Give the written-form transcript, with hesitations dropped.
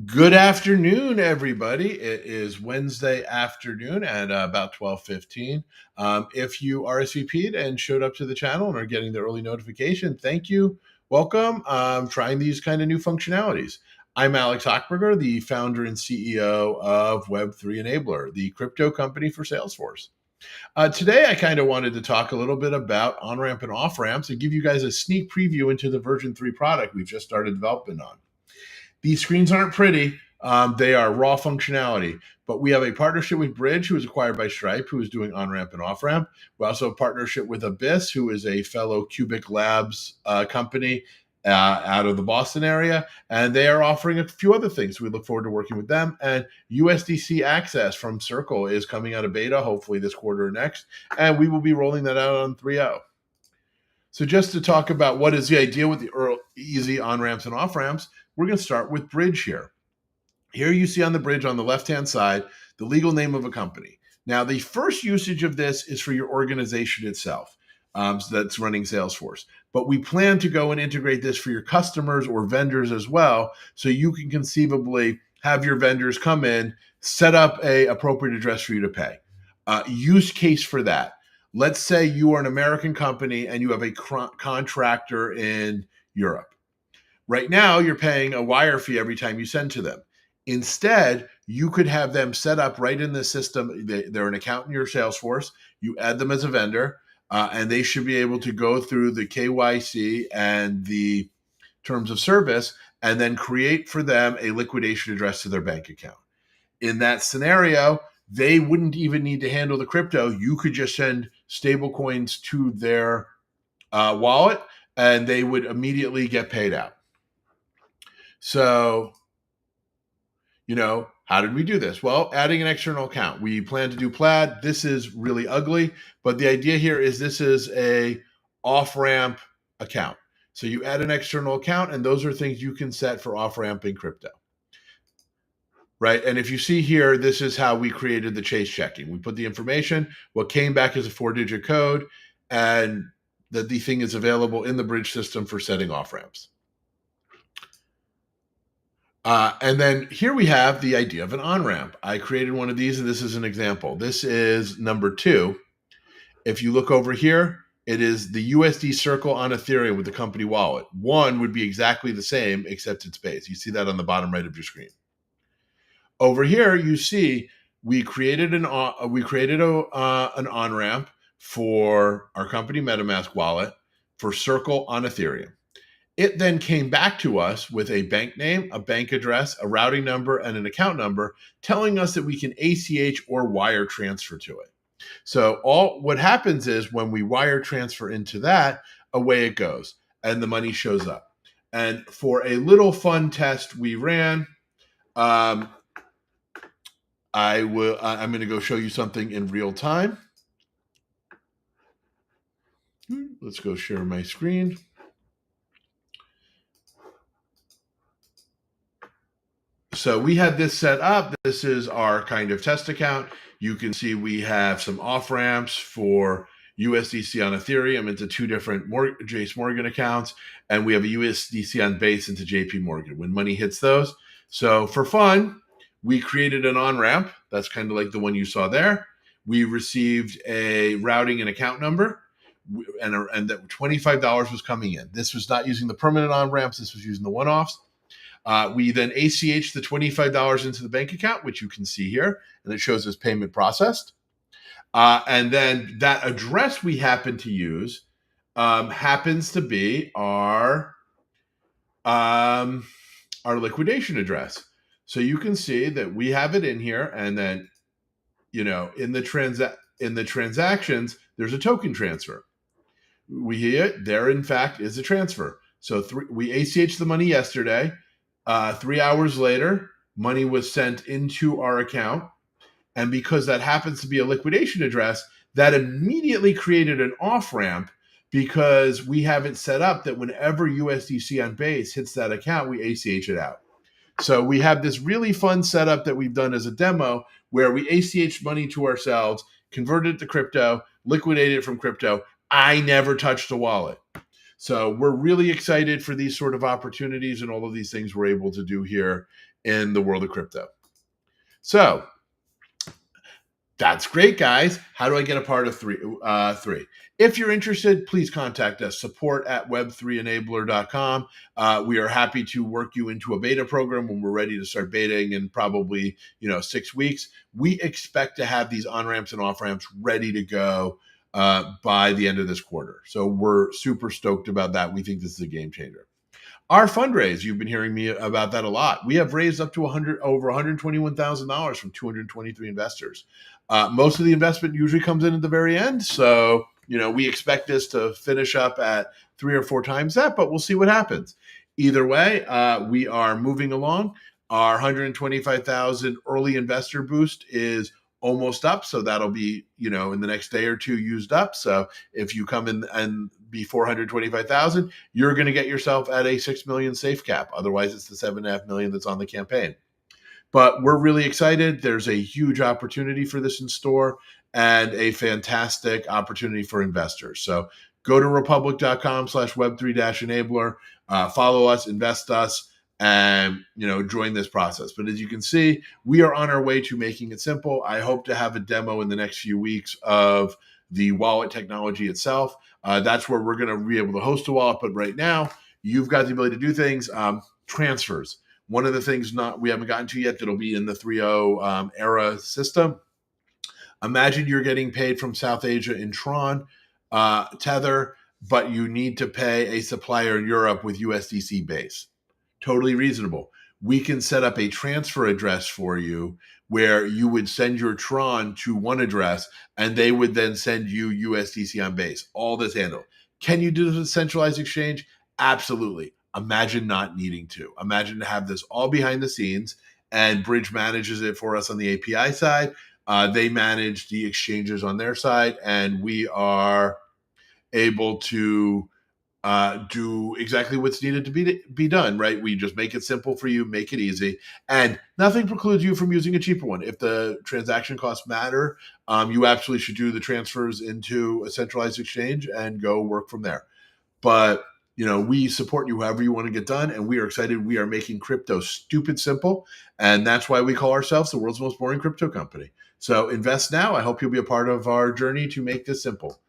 Good afternoon, everybody. It is Wednesday afternoon at about 12:15. If you RSVP'd and showed up to the channel and are getting the early notification, thank you. Welcome. Trying these kind of new functionalities. I'm Alex Hochberger, the founder and CEO of Web3 Enabler, the crypto company for Salesforce. Today, I kind of wanted to talk a little bit about on-ramp and off-ramps and give you guys a sneak preview into the version 3 product we've just started development on. These screens aren't pretty. They are raw functionality. But we have a partnership with Bridge, who was acquired by Stripe, who is doing on-ramp and off-ramp. We also have a partnership with Abyiss, who is a fellow Cubic Labs company out of the Boston area. And they are offering a few other things. We look forward to working with them. And USDC Access from Circle is coming out of beta, hopefully this quarter or next. And we will be rolling that out on 3.0. So just to talk about what is the idea with the easy on-ramps and off-ramps, we're going to start with Bridge here. Here you see on the Bridge on the left-hand side, the legal name of a company. Now, the first usage of this is for your organization itself. So that's running Salesforce. But we plan to go and integrate this for your customers or vendors as well, so you can conceivably have your vendors come in, set up a appropriate address for you to pay. Use case for that. Let's say you are an American company and you have a contractor in Europe. Right now, you're paying a wire fee every time you send to them. Instead, you could have them set up right in the system. They're an account in your Salesforce. You add them as a vendor, and they should be able to go through the KYC and the terms of service and then create for them a liquidation address to their bank account. In that scenario, they wouldn't even need to handle the crypto. You could just send stablecoins to their wallet, and they would immediately get paid out. So, how did we do this? Well, adding an external account. We plan to do Plaid. This is really ugly, but the idea here is this is a off-ramp account. So you add an external account, and those are things you can set for off-ramping crypto. Right. And if you see here, this is how we created the chase checking. We put the information, what came back is a 4-digit code, and that the thing is available in the Bridge system for setting off ramps. And then here we have the idea of an on-ramp. I created one of these, and this is an example. This is number 2. If you look over here, it is the USD Circle on Ethereum with the company wallet. 1 would be exactly the same, except it's base. You see that on the bottom right of your screen. Over here, you see we created an on-ramp for our company MetaMask wallet for Circle on Ethereum. It then came back to us with a bank name, a bank address, a routing number, and an account number, telling us that we can ACH or wire transfer to it. So what happens is when we wire transfer into that, away it goes, and the money shows up. And for a little fun test we ran, I'm going to go show you something in real time. Let's go share my screen. So we had this set up. This is our kind of test account. You can see we have some off ramps for USDC on Ethereum into 2 different Chase Morgan accounts, and we have a USDC on Base into JP Morgan when money hits those. So for fun, we created an on-ramp. That's kind of like the one you saw there. We received a routing and account number, and that $25 was coming in. This was not using the permanent on-ramps. This was using the one-offs. We then ACH the $25 into the bank account, which you can see here, and it shows as payment processed. And then that address we happen to use happens to be our liquidation address. So you can see that we have it in here, and then in the transactions, there's a token transfer. There in fact is a transfer. So we ACH the money yesterday. 3 hours later, money was sent into our account. And because that happens to be a liquidation address, that immediately created an off-ramp because we have it set up that whenever USDC on Base hits that account, we ACH it out. So we have this really fun setup that we've done as a demo where we ACH money to ourselves, converted it to crypto, liquidated it from crypto. I never touched the wallet. So we're really excited for these sort of opportunities and all of these things we're able to do here in the world of crypto. So that's great, guys. How do I get a part of three? If you're interested, please contact us, support@web3enabler.com. We are happy to work you into a beta program when we're ready to start betaing in probably 6 weeks. We expect to have these on-ramps and off-ramps ready to go by the end of this quarter. So we're super stoked about that. We think this is a game changer. Our fundraise, you've been hearing me about that a lot. We have raised up to over $121,000 from 223 investors. Most of the investment usually comes in at the very end. So, we expect this to finish up at 3 or 4 times that, but we'll see what happens. Either way, we are moving along. Our 125,000 early investor boost is almost up. So that'll be, in the next day or two used up. So if you come in and be 425,000, you're going to get yourself at a 6 million safe cap. Otherwise, it's the 7.5 million that's on the campaign. But we're really excited. There's a huge opportunity for this in store and a fantastic opportunity for investors. So go to republic.com/web3-enabler, follow us, invest us, and join this process. But as you can see, we are on our way to making it simple. I hope to have a demo in the next few weeks of the wallet technology itself. That's where we're going to be able to host a wallet. But right now, you've got the ability to do things. Transfers. One of the things we haven't gotten to yet that'll be in the 3.0 era system. Imagine you're getting paid from South Asia in Tron, Tether, but you need to pay a supplier in Europe with USDC base. Totally reasonable. We can set up a transfer address for you where you would send your Tron to one address and they would then send you USDC on base. All this handled. Can you do this centralized exchange? Absolutely. Imagine not needing to. Imagine to have this all behind the scenes, and Bridge manages it for us on the API side. They manage the exchanges on their side, and we are able to do exactly what's needed to be done, right? We just make it simple for you, make it easy, and nothing precludes you from using a cheaper one. If the transaction costs matter, you absolutely should do the transfers into a centralized exchange and go work from there. But we support you however you want to get done, and we are excited. We are making crypto stupid simple, and that's why we call ourselves the world's most boring crypto company. So invest now. I hope you'll be a part of our journey to make this simple.